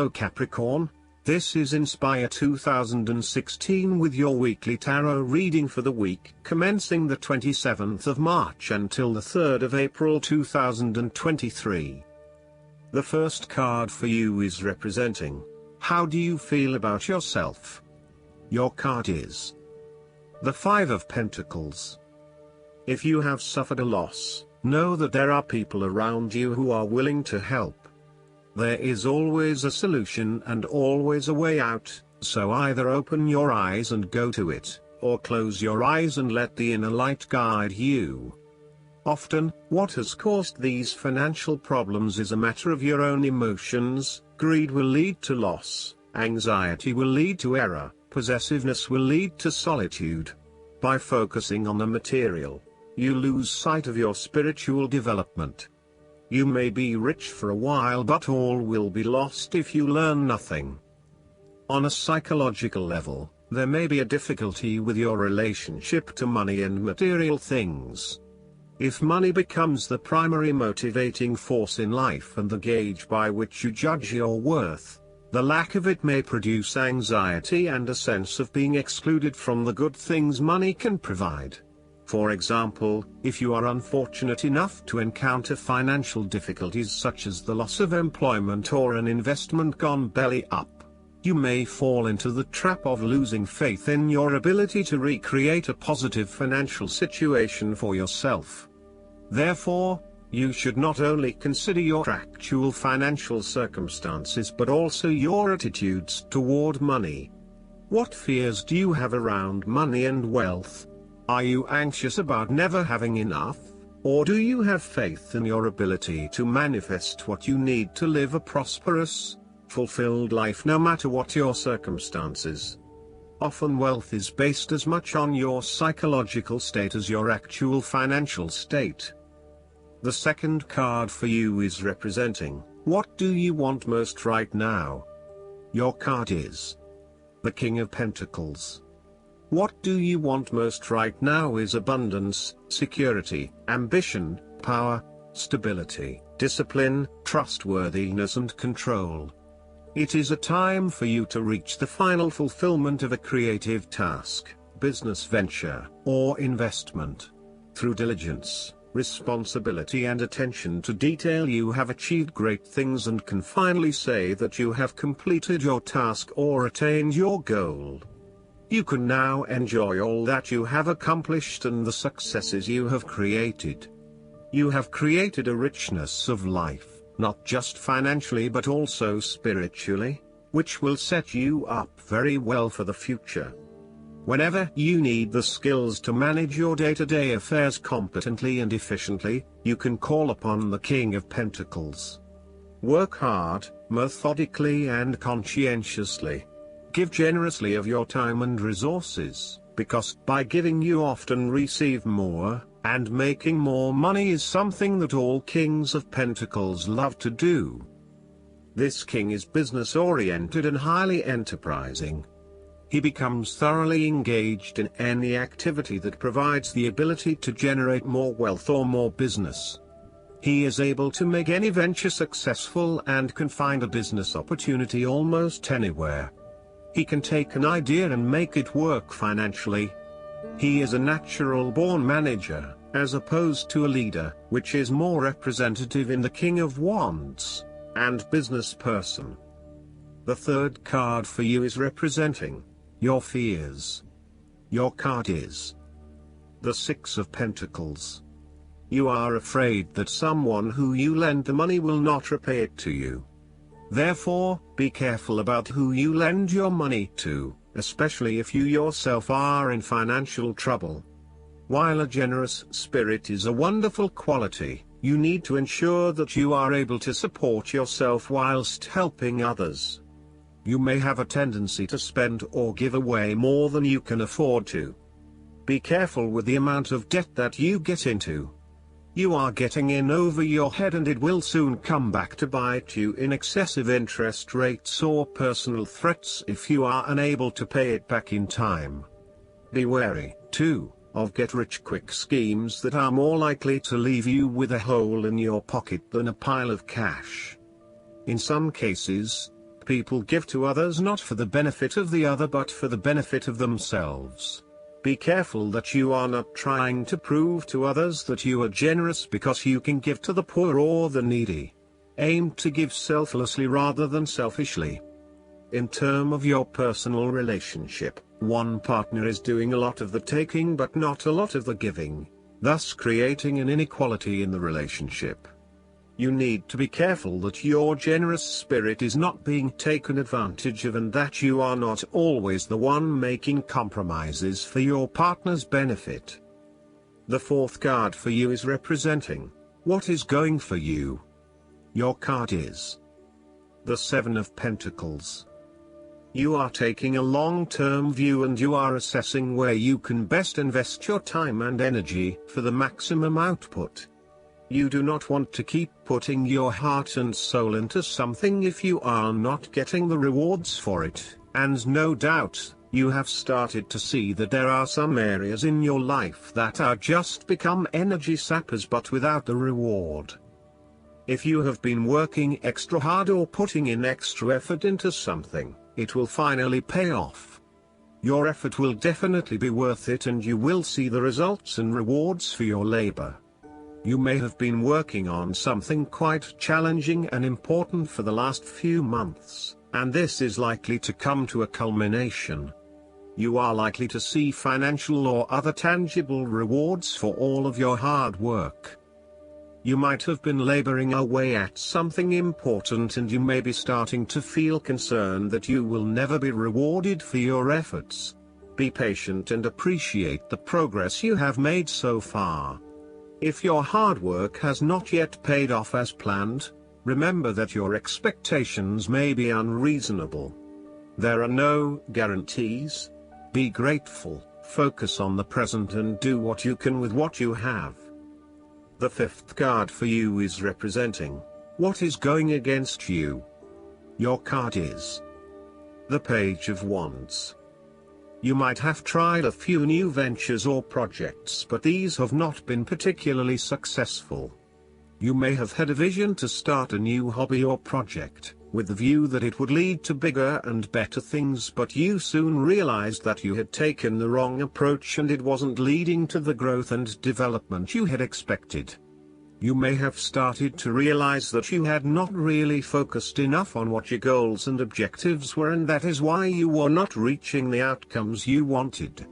Hello Capricorn, this is Inspire 2016 with your weekly tarot reading for the week commencing the 27th of March until the 3rd of April 2023. The first card for you is representing, how do you feel about yourself? Your card is the Five of Pentacles. If you have suffered a loss, know that there are people around you who are willing to help. There is always a solution and always a way out, so either open your eyes and go to it, or close your eyes and let the inner light guide you. Often, what has caused these financial problems is a matter of your own emotions. Greed will lead to loss, anxiety will lead to error, possessiveness will lead to solitude. By focusing on the material, you lose sight of your spiritual development. You may be rich for a while, but all will be lost if you learn nothing. On a psychological level, there may be a difficulty with your relationship to money and material things. If money becomes the primary motivating force in life and the gauge by which you judge your worth, the lack of it may produce anxiety and a sense of being excluded from the good things money can provide. For example, if you are unfortunate enough to encounter financial difficulties such as the loss of employment or an investment gone belly up, you may fall into the trap of losing faith in your ability to recreate a positive financial situation for yourself. Therefore, you should not only consider your actual financial circumstances but also your attitudes toward money. What fears do you have around money and wealth? Are you anxious about never having enough, or do you have faith in your ability to manifest what you need to live a prosperous, fulfilled life no matter what your circumstances? Often wealth is based as much on your psychological state as your actual financial state. The second card for you is representing, what do you want most right now? Your card is the King of Pentacles. What do you want most right now is abundance, security, ambition, power, stability, discipline, trustworthiness and control. It is a time for you to reach the final fulfillment of a creative task, business venture, or investment. Through diligence, responsibility and attention to detail you have achieved great things and can finally say that you have completed your task or attained your goal. You can now enjoy all that you have accomplished and the successes you have created. You have created a richness of life, not just financially but also spiritually, which will set you up very well for the future. Whenever you need the skills to manage your day-to-day affairs competently and efficiently, you can call upon the King of Pentacles. Work hard, methodically and conscientiously. Give generously of your time and resources, because by giving you often receive more, and making more money is something that all kings of pentacles love to do. This king is business-oriented and highly enterprising. He becomes thoroughly engaged in any activity that provides the ability to generate more wealth or more business. He is able to make any venture successful and can find a business opportunity almost anywhere. He can take an idea and make it work financially. He is a natural-born manager, as opposed to a leader, which is more representative in the King of Wands, and business person. The third card for you is representing your fears. Your card is the Six of Pentacles. You are afraid that someone who you lend the money will not repay it to you. Therefore, be careful about who you lend your money to, especially if you yourself are in financial trouble. While a generous spirit is a wonderful quality, you need to ensure that you are able to support yourself whilst helping others. You may have a tendency to spend or give away more than you can afford to. Be careful with the amount of debt that you get into. You are getting in over your head and it will soon come back to bite you in excessive interest rates or personal threats if you are unable to pay it back in time. Be wary, too, of get-rich-quick schemes that are more likely to leave you with a hole in your pocket than a pile of cash. In some cases, that people give to others not for the benefit of the other but for the benefit of themselves. Be careful that you are not trying to prove to others that you are generous because you can give to the poor or the needy. Aim to give selflessly rather than selfishly. In terms of your personal relationship, one partner is doing a lot of the taking but not a lot of the giving, thus creating an inequality in the relationship. You need to be careful that your generous spirit is not being taken advantage of and that you are not always the one making compromises for your partner's benefit. The fourth card for you is representing what is going for you. Your card is the Seven of Pentacles. You are taking a long-term view and you are assessing where you can best invest your time and energy for the maximum output. You do not want to keep putting your heart and soul into something if you are not getting the rewards for it, and no doubt, you have started to see that there are some areas in your life that are just become energy sappers but without the reward. If you have been working extra hard or putting in extra effort into something, it will finally pay off. Your effort will definitely be worth it and you will see the results and rewards for your labor. You may have been working on something quite challenging and important for the last few months, and this is likely to come to a culmination. You are likely to see financial or other tangible rewards for all of your hard work. You might have been laboring away at something important and you may be starting to feel concerned that you will never be rewarded for your efforts. Be patient and appreciate the progress you have made so far. If your hard work has not yet paid off as planned, remember that your expectations may be unreasonable. There are no guarantees. Be grateful, focus on the present and do what you can with what you have. The fifth card for you is representing what is going against you. Your card is the Page of Wands. You might have tried a few new ventures or projects but these have not been particularly successful. You may have had a vision to start a new hobby or project, with the view that it would lead to bigger and better things but you soon realized that you had taken the wrong approach and it wasn't leading to the growth and development you had expected. You may have started to realize that you had not really focused enough on what your goals and objectives were and that is why you were not reaching the outcomes you wanted.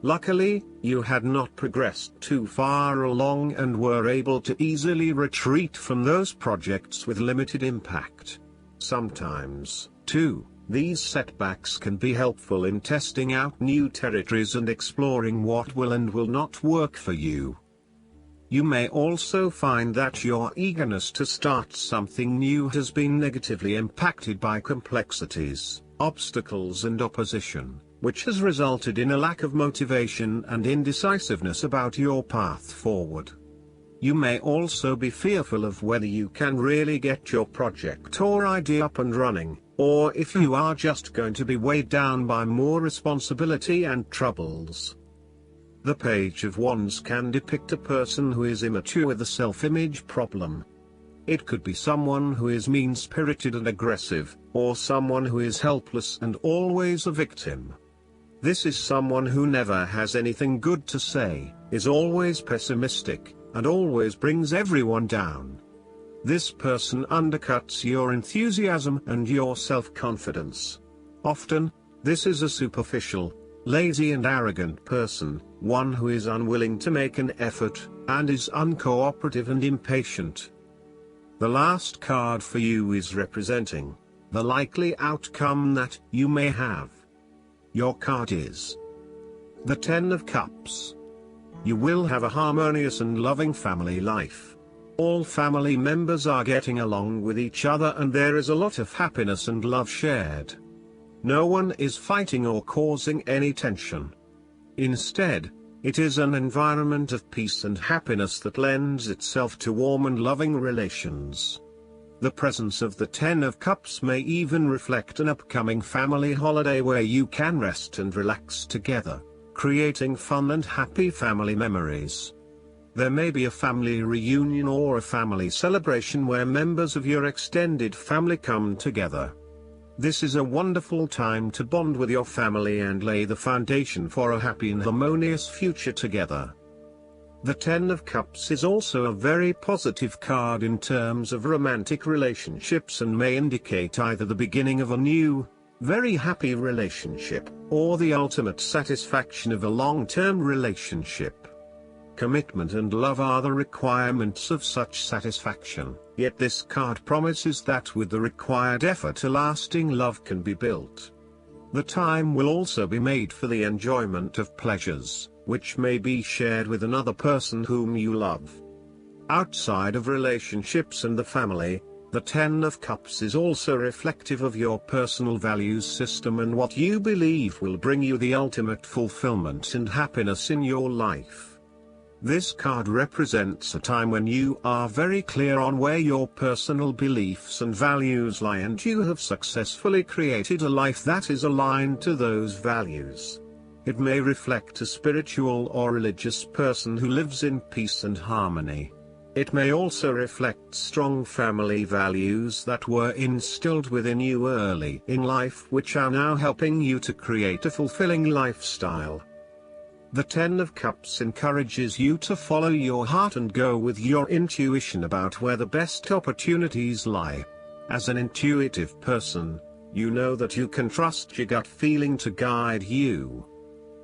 Luckily, you had not progressed too far along and were able to easily retreat from those projects with limited impact. Sometimes, too, these setbacks can be helpful in testing out new territories and exploring what will and will not work for you. You may also find that your eagerness to start something new has been negatively impacted by complexities, obstacles and opposition, which has resulted in a lack of motivation and indecisiveness about your path forward. You may also be fearful of whether you can really get your project or idea up and running, or if you are just going to be weighed down by more responsibility and troubles. The Page of Wands can depict a person who is immature with a self-image problem. It could be someone who is mean-spirited and aggressive, or someone who is helpless and always a victim. This is someone who never has anything good to say, is always pessimistic, and always brings everyone down. This person undercuts your enthusiasm and your self-confidence. Often, this is a superficial, lazy and arrogant person, one who is unwilling to make an effort, and is uncooperative and impatient. The last card for you is representing the likely outcome that you may have. Your card is the Ten of Cups. You will have a harmonious and loving family life. All family members are getting along with each other and there is a lot of happiness and love shared. No one is fighting or causing any tension. Instead, it is an environment of peace and happiness that lends itself to warm and loving relations. The presence of the Ten of Cups may even reflect an upcoming family holiday where you can rest and relax together, creating fun and happy family memories. There may be a family reunion or a family celebration where members of your extended family come together. This is a wonderful time to bond with your family and lay the foundation for a happy and harmonious future together. The Ten of Cups is also a very positive card in terms of romantic relationships and may indicate either the beginning of a new, very happy relationship, or the ultimate satisfaction of a long-term relationship. Commitment and love are the requirements of such satisfaction, yet this card promises that with the required effort a lasting love can be built. The time will also be made for the enjoyment of pleasures, which may be shared with another person whom you love. Outside of relationships and the family, the Ten of Cups is also reflective of your personal values system and what you believe will bring you the ultimate fulfillment and happiness in your life. This card represents a time when you are very clear on where your personal beliefs and values lie, and you have successfully created a life that is aligned to those values. It may reflect a spiritual or religious person who lives in peace and harmony. It may also reflect strong family values that were instilled within you early in life, which are now helping you to create a fulfilling lifestyle. The Ten of Cups encourages you to follow your heart and go with your intuition about where the best opportunities lie. As an intuitive person, you know that you can trust your gut feeling to guide you.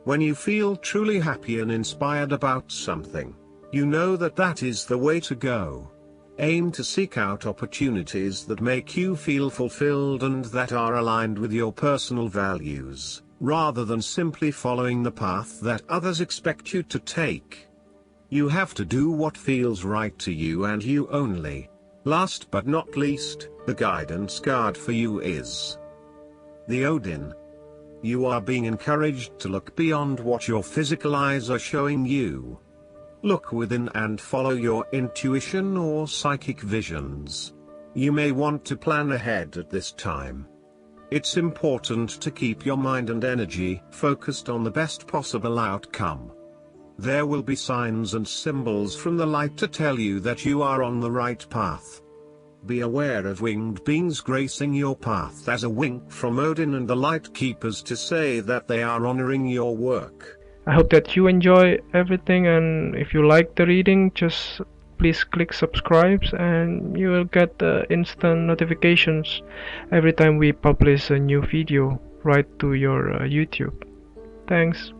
When you feel truly happy and inspired about something, you know that that is the way to go. Aim to seek out opportunities that make you feel fulfilled and that are aligned with your personal values, rather than simply following the path that others expect you to take. You have to do what feels right to you and you only. Last but not least, the guidance card for you is the Odin. You are being encouraged to look beyond what your physical eyes are showing you. Look within and follow your intuition or psychic visions. You may want to plan ahead at this time. It's important to keep your mind and energy focused on the best possible outcome. There will be signs and symbols from the light to tell you that you are on the right path. Be aware of winged beings gracing your path as a wink from Odin and the Light Keepers to say that they are honoring your work. I hope that you enjoy everything, and if you like the reading, just please click subscribe and you will get instant notifications every time we publish a new video right to your YouTube. Thanks.